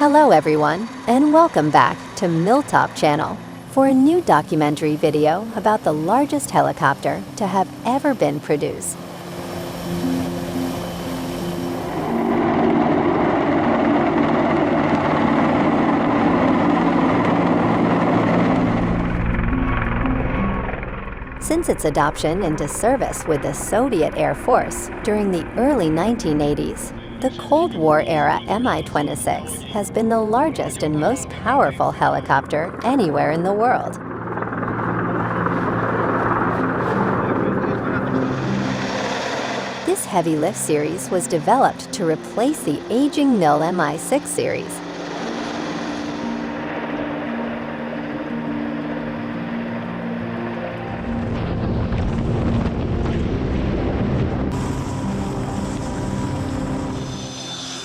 Hello everyone, and welcome back to Milltop Channel for a new documentary video about the largest helicopter to have ever been produced. Since its adoption into service with the Soviet Air Force during the early 1980s, the Cold War-era Mi-26 has been the largest and most powerful helicopter anywhere in the world. This heavy lift series was developed to replace the aging Mil Mi-6 series.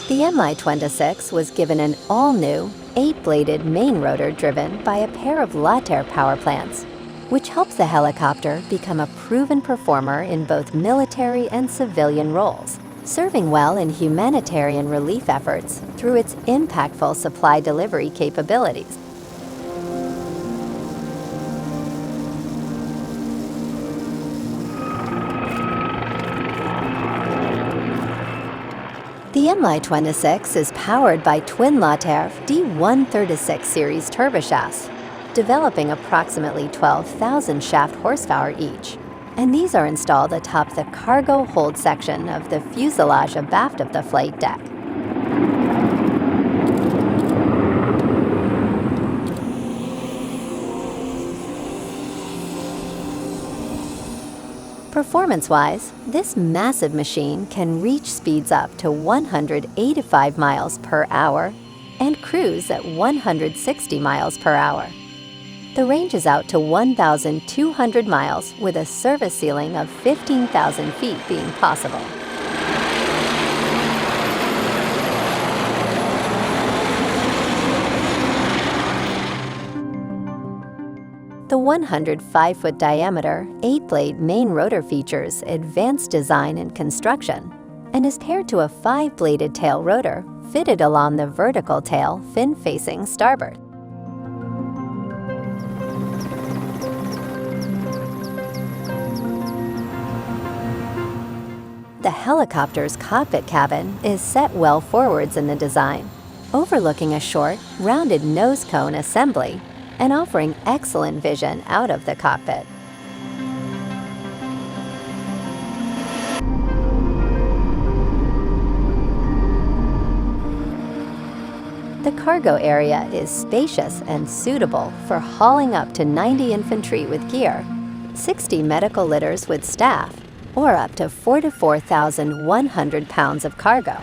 The Mi-26 was given an all-new, 8-bladed main rotor driven by a pair of Lotarev power plants, which helps the helicopter become a proven performer in both military and civilian roles, serving well in humanitarian relief efforts through its impactful supply delivery capabilities. The Mi-26 is powered by twin Lotarev D136 series turboshafts, developing approximately 12,000 shaft horsepower each, and these are installed atop the cargo hold section of the fuselage abaft of the flight deck. Performance-wise, this massive machine can reach speeds up to 185 miles per hour and cruise at 160 miles per hour. The range is out to 1,200 miles with a service ceiling of 15,000 feet being possible. The 105-foot diameter, 8-blade main rotor features advanced design and construction and is paired to a 5-bladed tail rotor fitted along the vertical tail fin facing starboard. The helicopter's cockpit cabin is set well forwards in the design, overlooking a short, rounded nose cone assembly and offering excellent vision out of the cockpit. The cargo area is spacious and suitable for hauling up to 90 infantry with gear, 60 medical litters with staff, or up to 44,100 pounds of cargo.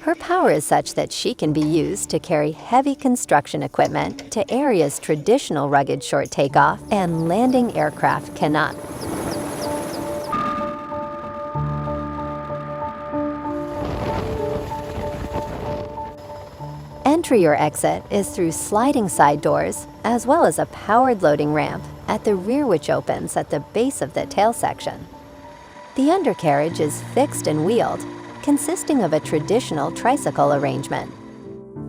Her power is such that she can be used to carry heavy construction equipment to areas traditional rugged short takeoff and landing aircraft cannot. Entry or exit is through sliding side doors, as well as a powered loading ramp at the rear, which opens at the base of the tail section. The undercarriage is fixed and wheeled, consisting of a traditional tricycle arrangement.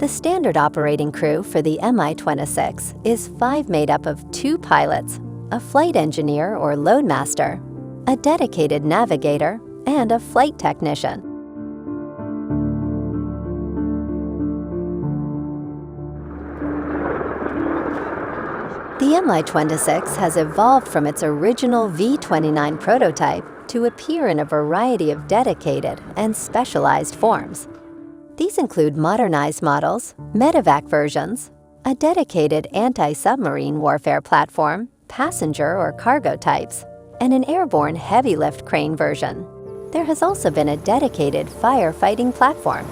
The standard operating crew for the Mi-26 is 5 made up of 2 pilots, a flight engineer or loadmaster, a dedicated navigator, and a flight technician. The Mi-26 has evolved from its original V-29 prototype to appear in a variety of dedicated and specialized forms. These include modernized models, medevac versions, a dedicated anti-submarine warfare platform, passenger or cargo types, and an airborne heavy lift crane version. There has also been a dedicated firefighting platform.